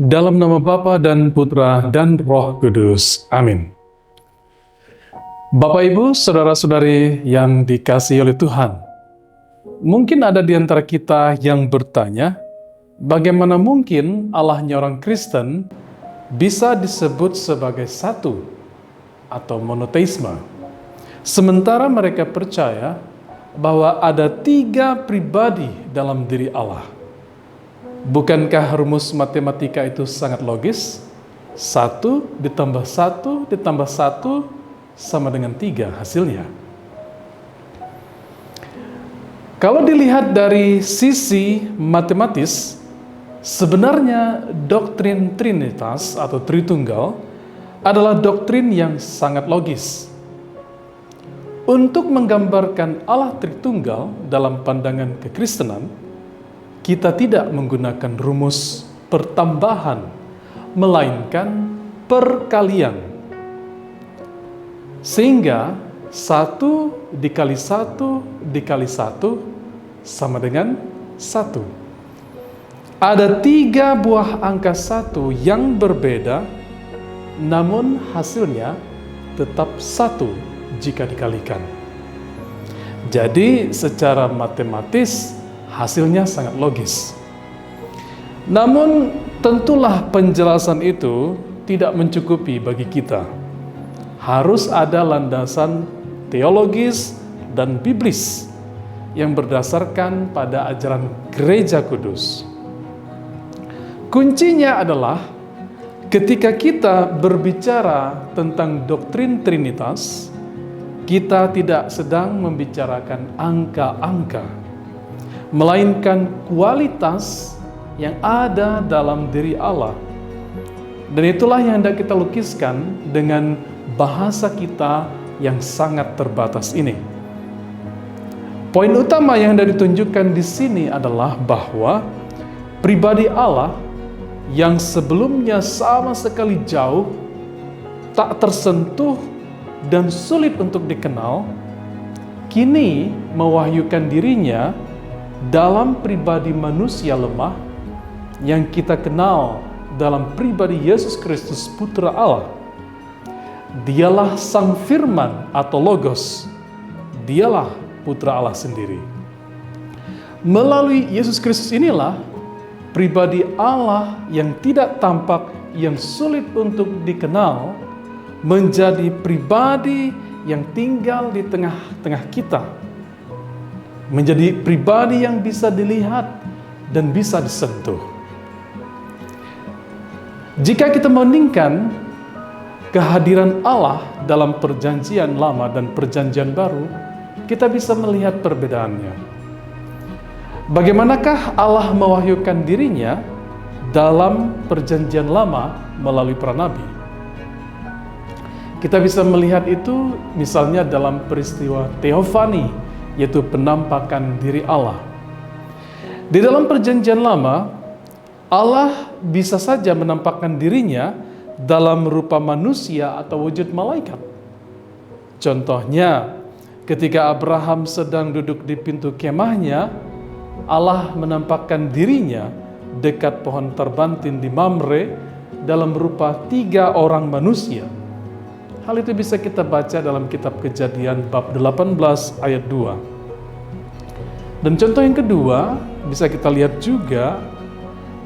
Dalam nama Bapa dan Putra dan Roh Kudus. Amin. Bapak, Ibu, saudara-saudari yang dikasihi oleh Tuhan, mungkin ada di antara kita yang bertanya, bagaimana mungkin Allahnya orang Kristen bisa disebut sebagai satu atau monoteisme, sementara mereka percaya bahwa ada 3 pribadi dalam diri Allah. Bukankah rumus matematika itu sangat logis? 1 ditambah 1 ditambah 1 sama dengan 3 hasilnya. Kalau dilihat dari sisi matematis, sebenarnya doktrin Trinitas atau Tritunggal adalah doktrin yang sangat logis. Untuk menggambarkan Allah Tritunggal dalam pandangan kekristenan, kita tidak menggunakan rumus pertambahan, melainkan perkalian. Sehingga 1 dikali 1 dikali 1 sama dengan 1. Ada 3 buah angka 1 yang berbeda, namun hasilnya tetap 1 jika dikalikan. Jadi secara matematis hasilnya sangat logis. Namun tentulah penjelasan itu tidak mencukupi bagi kita. Harus ada landasan teologis dan biblis yang berdasarkan pada ajaran Gereja Kudus. Kuncinya adalah ketika kita berbicara tentang doktrin Trinitas, kita tidak sedang membicarakan angka-angka, melainkan kualitas yang ada dalam diri Allah. Dan itulah yang hendak kita lukiskan dengan bahasa kita yang sangat terbatas ini. Poin utama yang hendak ditunjukkan di sini adalah bahwa pribadi Allah yang sebelumnya sama sekali jauh, tak tersentuh, dan sulit untuk dikenal, kini mewahyukan dirinya dalam pribadi manusia lemah yang kita kenal dalam pribadi Yesus Kristus Putra Allah. Dialah Sang Firman atau Logos. Dialah Putra Allah sendiri. Melalui Yesus Kristus inilah pribadi Allah yang tidak tampak, yang sulit untuk dikenal, menjadi pribadi yang tinggal di tengah-tengah kita, menjadi pribadi yang bisa dilihat dan bisa disentuh. Jika kita membandingkan kehadiran Allah dalam Perjanjian Lama dan Perjanjian Baru, kita bisa melihat perbedaannya. Bagaimanakah Allah mewahyukan dirinya dalam Perjanjian Lama melalui para nabi? Kita bisa melihat itu misalnya dalam peristiwa Teofani, yaitu penampakan diri Allah. Di dalam Perjanjian Lama, Allah bisa saja menampakkan dirinya dalam rupa manusia atau wujud malaikat. Contohnya, ketika Abraham sedang duduk di pintu kemahnya, Allah menampakkan dirinya dekat pohon terbantin di Mamre dalam rupa 3 orang manusia. Hal itu bisa kita baca dalam kitab Kejadian bab 18 ayat 2. Dan contoh yang kedua bisa kita lihat juga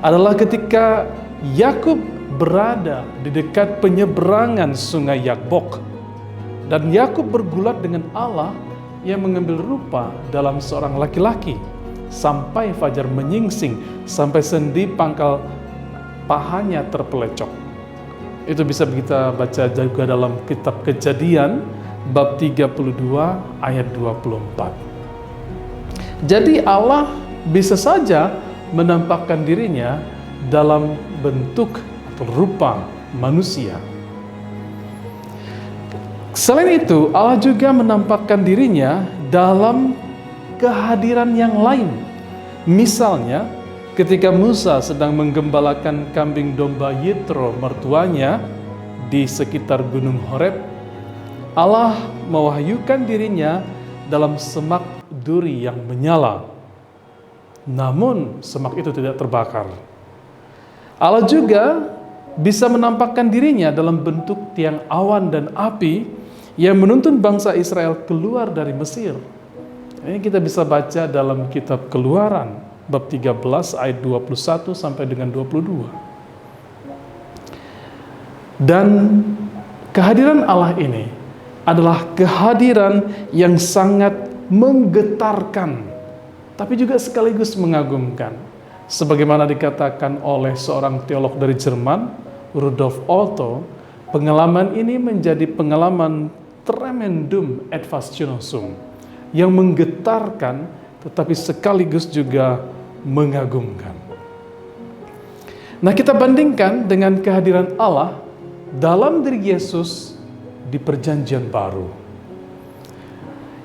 adalah ketika Yakub berada di dekat penyeberangan sungai Yabok, dan Yakub bergulat dengan Allah yang mengambil rupa dalam seorang laki-laki sampai fajar menyingsing, sampai sendi pangkal pahanya terpelecok. Itu bisa kita baca juga dalam kitab Kejadian bab 32 ayat 24. Jadi Allah bisa saja menampakkan dirinya dalam bentuk atau rupa manusia. Selain itu, Allah juga menampakkan dirinya dalam kehadiran yang lain. Misalnya, ketika Musa sedang menggembalakan kambing domba Yitro mertuanya di sekitar Gunung Horeb, Allah mewahyukan dirinya dalam semak duri yang menyala. Namun semak itu tidak terbakar. Allah juga bisa menampakkan dirinya dalam bentuk tiang awan dan api yang menuntun bangsa Israel keluar dari Mesir. Ini kita bisa baca dalam kitab Keluaran bab 13 ayat 21 sampai dengan 22. Dan kehadiran Allah ini adalah kehadiran yang sangat menggetarkan, tapi juga sekaligus mengagumkan. Sebagaimana dikatakan oleh seorang teolog dari Jerman, Rudolf Otto, pengalaman ini menjadi pengalaman tremendum et fascinosum, yang menggetarkan tetapi sekaligus juga mengagumkan. Nah, kita bandingkan dengan kehadiran Allah dalam diri Yesus di Perjanjian Baru.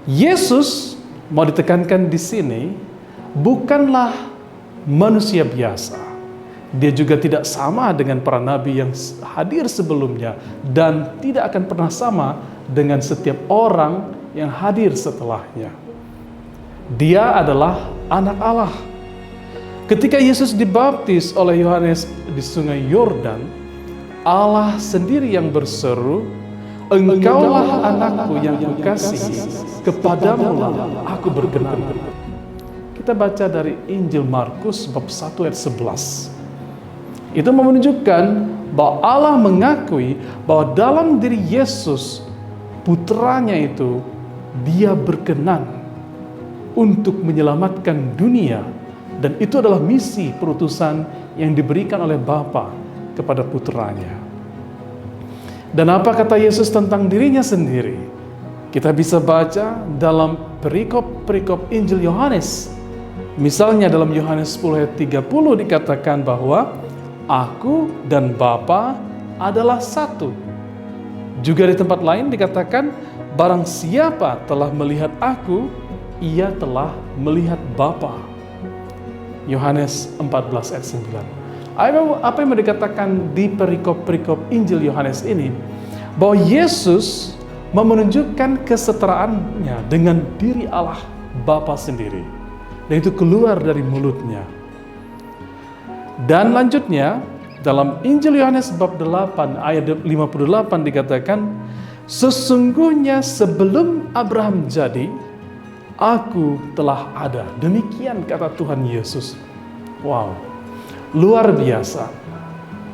Yesus, mau ditekankan di sini, bukanlah manusia biasa. Dia juga tidak sama dengan para nabi yang hadir sebelumnya dan tidak akan pernah sama dengan setiap orang yang hadir setelahnya. Dia adalah anak Allah. Ketika Yesus dibaptis oleh Yohanes di sungai Yordan, Allah sendiri yang berseru, "Engkaulah anakku yang kukasihi, kepadamulah aku berkenan." Kita baca dari Injil Markus bab 1 ayat 11. Itu menunjukkan bahwa Allah mengakui bahwa dalam diri Yesus, putranya itu, dia berkenan untuk menyelamatkan dunia. Dan itu adalah misi perutusan yang diberikan oleh Bapa kepada putranya. Dan apa kata Yesus tentang dirinya sendiri? Kita bisa baca dalam perikop-perikop Injil Yohanes. Misalnya dalam Yohanes 10 ayat 30 dikatakan bahwa Aku dan Bapa adalah satu. Juga di tempat lain dikatakan, barang siapa telah melihat aku, ia telah melihat Bapa. Yohanes 14 ayat 9. Apa yang mau dikatakan di perikop-perikop Injil Yohanes ini? Bahwa Yesus menunjukkan kesetaraannya dengan diri Allah Bapa sendiri. Dan itu keluar dari mulutnya. Dan lanjutnya, dalam Injil Yohanes bab 8 ayat 58 dikatakan, sesungguhnya sebelum Abraham jadi, aku telah ada. Demikian kata Tuhan Yesus. Wow, luar biasa.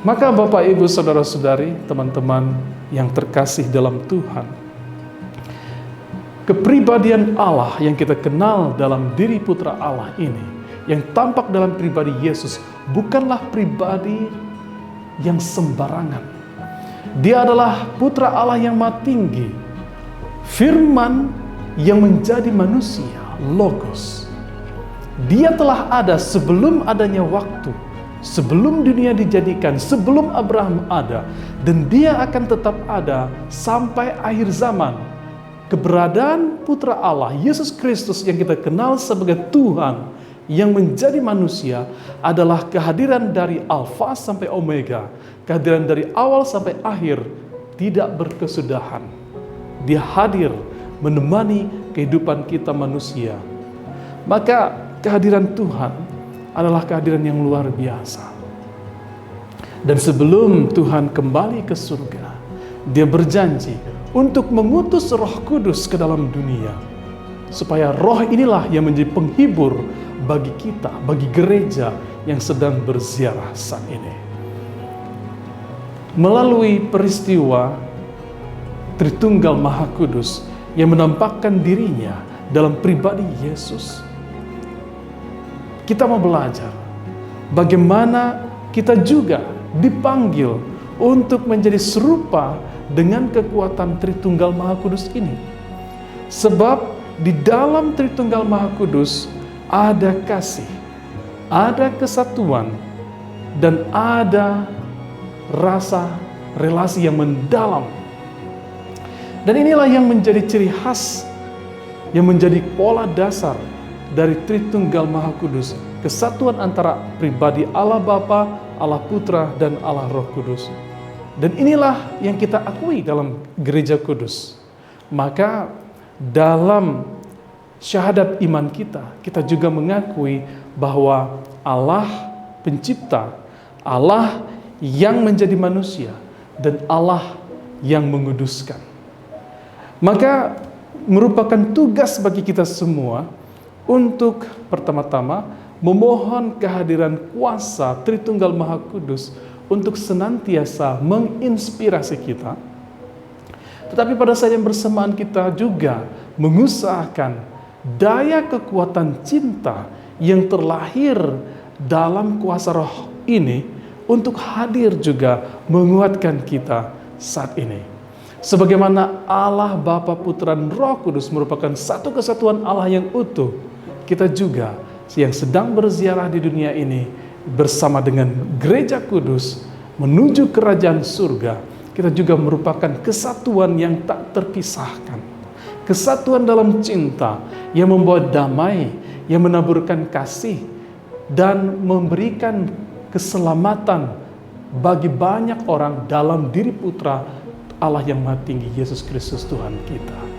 Maka Bapak, Ibu, Saudara-saudari, teman-teman yang terkasih dalam Tuhan, kepribadian Allah yang kita kenal dalam diri Putra Allah ini, yang tampak dalam pribadi Yesus, bukanlah pribadi yang sembarangan. Dia adalah Putra Allah yang Maha Tinggi, Firman yang menjadi manusia, Logos. Dia telah ada sebelum adanya waktu, sebelum dunia dijadikan, sebelum Abraham ada, dan dia akan tetap ada sampai akhir zaman. Keberadaan Putra Allah, Yesus Kristus yang kita kenal sebagai Tuhan, yang menjadi manusia adalah kehadiran dari Alfa sampai Omega, kehadiran dari awal sampai akhir, tidak berkesudahan. Dia hadir menemani kehidupan kita manusia. Maka kehadiran Tuhan adalah kehadiran yang luar biasa. Dan sebelum Tuhan kembali ke surga, Dia berjanji untuk mengutus Roh Kudus ke dalam dunia, supaya Roh inilah yang menjadi penghibur bagi kita, bagi gereja yang sedang berziarah saat ini. Melalui peristiwa Tritunggal Maha Kudus yang menampakkan dirinya dalam pribadi Yesus, kita mau belajar bagaimana kita juga dipanggil untuk menjadi serupa dengan kekuatan Tritunggal Maha Kudus ini. Sebab di dalam Tritunggal Maha Kudus ada kasih, ada kesatuan, dan ada rasa relasi yang mendalam. Dan inilah yang menjadi ciri khas, yang menjadi pola dasar dari Tritunggal Maha Kudus, kesatuan antara pribadi Allah Bapa, Allah Putra, dan Allah Roh Kudus. Dan inilah yang kita akui dalam Gereja Kudus. Maka dalam syahadat iman kita, kita juga mengakui bahwa Allah Pencipta, Allah yang menjadi manusia, dan Allah yang menguduskan. Maka merupakan tugas bagi kita semua untuk pertama-tama memohon kehadiran kuasa Tritunggal Maha Kudus untuk senantiasa menginspirasi kita. Tetapi pada saat yang bersamaan kita juga mengusahakan daya kekuatan cinta yang terlahir dalam kuasa roh ini untuk hadir juga menguatkan kita saat ini. Sebagaimana Allah Bapa, Putra, dan Roh Kudus merupakan satu kesatuan Allah yang utuh, kita juga yang sedang berziarah di dunia ini bersama dengan gereja kudus menuju kerajaan surga, kita juga merupakan kesatuan yang tak terpisahkan. Kesatuan dalam cinta yang membawa damai, yang menaburkan kasih, dan memberikan keselamatan bagi banyak orang dalam diri Putra Allah yang Maha Tinggi, Yesus Kristus Tuhan kita.